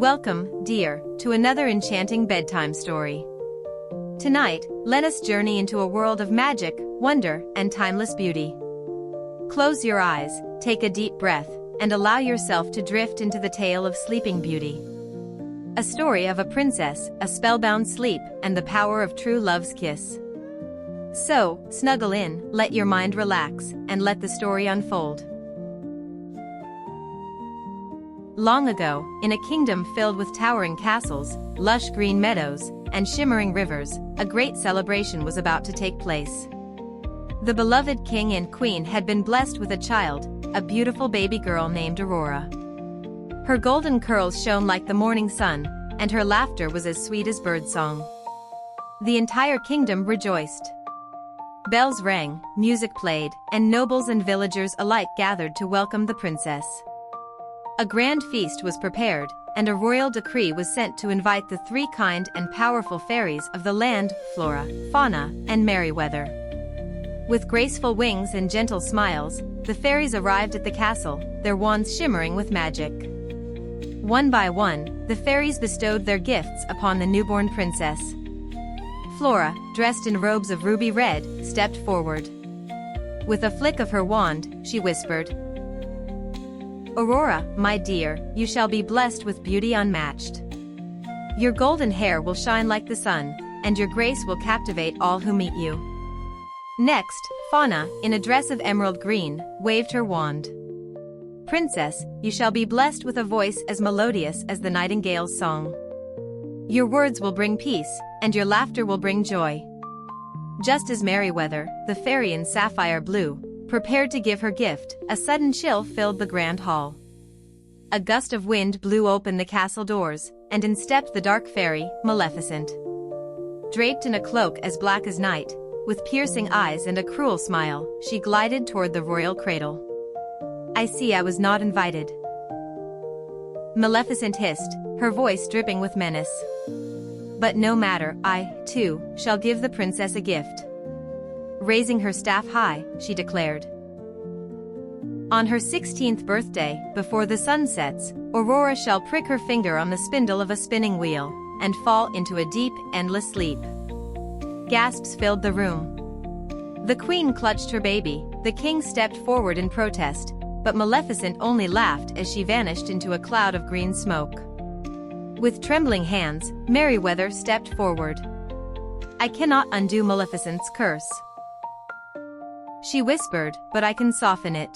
Welcome, dear, to another enchanting bedtime story. Tonight, let us journey into a world of magic, wonder, and timeless beauty. Close your eyes, take a deep breath, and allow yourself to drift into the tale of Sleeping Beauty. A story of a princess, a spellbound sleep, and the power of true love's kiss. So, snuggle in, let your mind relax, and let the story unfold. Long ago, in a kingdom filled with towering castles, lush green meadows, and shimmering rivers, a great celebration was about to take place. The beloved king and queen had been blessed with a child, a beautiful baby girl named Aurora. Her golden curls shone like the morning sun, and her laughter was as sweet as birdsong. The entire kingdom rejoiced. Bells rang, music played, and nobles and villagers alike gathered to welcome the princess. A grand feast was prepared, and a royal decree was sent to invite the three kind and powerful fairies of the land, Flora, Fauna, and Merryweather. With graceful wings and gentle smiles, the fairies arrived at the castle, their wands shimmering with magic. One by one, the fairies bestowed their gifts upon the newborn princess. Flora, dressed in robes of ruby red, stepped forward. With a flick of her wand, she whispered, "Aurora, my dear, you shall be blessed with beauty unmatched. Your golden hair will shine like the sun, and your grace will captivate all who meet you." Next, Fauna, in a dress of emerald green, waved her wand. "Princess, you shall be blessed with a voice as melodious as the nightingale's song. Your words will bring peace, and your laughter will bring joy." Just as Merryweather, the fairy in sapphire blue, prepared to give her gift, a sudden chill filled the grand hall. A gust of wind blew open the castle doors, and in stepped the dark fairy, Maleficent. Draped in a cloak as black as night, with piercing eyes and a cruel smile, she glided toward the royal cradle. "I see I was not invited," Maleficent hissed, her voice dripping with menace. "But no matter, I, too, shall give the princess a gift." Raising her staff high, she declared. On her 16th birthday, before the sun sets, Aurora shall prick her finger on the spindle of a spinning wheel, and fall into a deep, endless sleep. Gasps filled the room. The queen clutched her baby, the king stepped forward in protest, but Maleficent only laughed as she vanished into a cloud of green smoke. With trembling hands, Merryweather stepped forward. "I cannot undo Maleficent's curse," she whispered, "but I can soften it."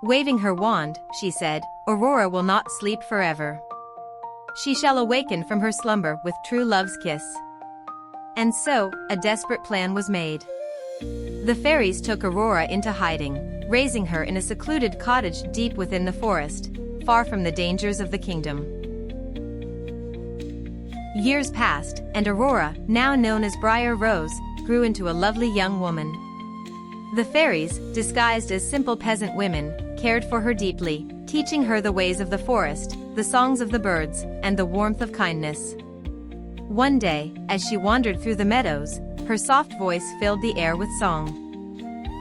Waving her wand, she said, "Aurora will not sleep forever. She shall awaken from her slumber with true love's kiss." And so, a desperate plan was made. The fairies took Aurora into hiding, raising her in a secluded cottage deep within the forest, far from the dangers of the kingdom. Years passed, and Aurora, now known as Briar Rose, grew into a lovely young woman. The fairies, disguised as simple peasant women, cared for her deeply, teaching her the ways of the forest, the songs of the birds, and the warmth of kindness. One day, as she wandered through the meadows, her soft voice filled the air with song.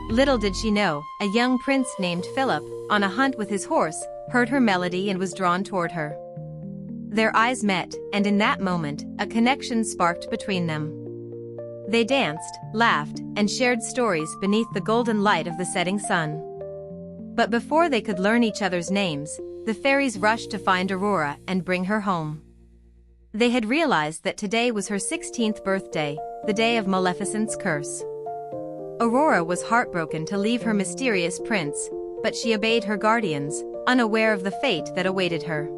Little did she know, a young prince named Philip, on a hunt with his horse, heard her melody and was drawn toward her. Their eyes met, and in that moment, a connection sparked between them. They danced, laughed, and shared stories beneath the golden light of the setting sun. But before they could learn each other's names, the fairies rushed to find Aurora and bring her home. They had realized that today was her 16th birthday, the day of Maleficent's curse. Aurora was heartbroken to leave her mysterious prince, but she obeyed her guardians, unaware of the fate that awaited her.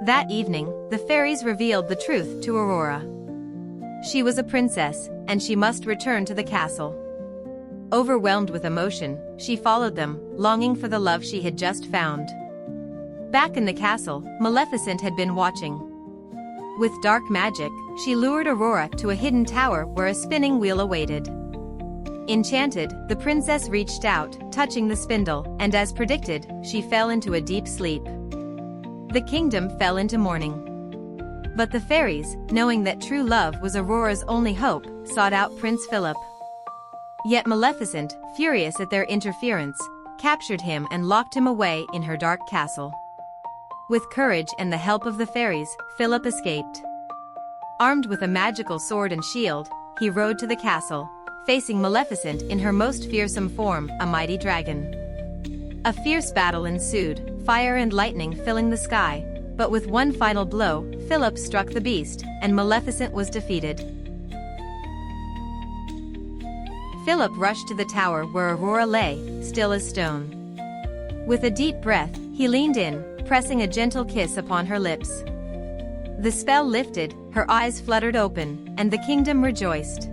That evening, the fairies revealed the truth to Aurora. She was a princess, and she must return to the castle. Overwhelmed with emotion, she followed them, longing for the love she had just found. Back in the castle, Maleficent had been watching. With dark magic, she lured Aurora to a hidden tower where a spinning wheel awaited. Enchanted, the princess reached out, touching the spindle, and as predicted, she fell into a deep sleep. The kingdom fell into mourning. But the fairies, knowing that true love was Aurora's only hope, sought out Prince Phillip. Yet Maleficent, furious at their interference, captured him and locked him away in her dark castle. With courage and the help of the fairies, Philip escaped. Armed with a magical sword and shield, he rode to the castle, facing Maleficent in her most fearsome form, a mighty dragon. A fierce battle ensued, fire and lightning filling the sky, but with one final blow, Philip struck the beast, and Maleficent was defeated. Philip rushed to the tower where Aurora lay, still as stone. With a deep breath, he leaned in, pressing a gentle kiss upon her lips. The spell lifted, her eyes fluttered open, and the kingdom rejoiced.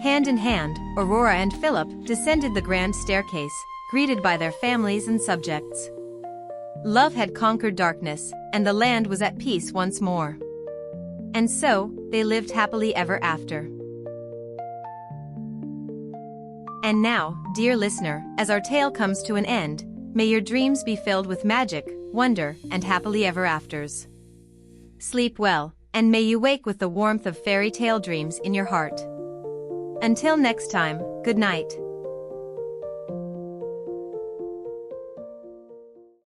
Hand in hand, Aurora and Philip descended the grand staircase, greeted by their families and subjects. Love had conquered darkness, and the land was at peace once more. And so, they lived happily ever after. And now, dear listener, as our tale comes to an end, may your dreams be filled with magic, wonder, and happily ever afters. Sleep well, and may you wake with the warmth of fairy tale dreams in your heart. Until next time, good night.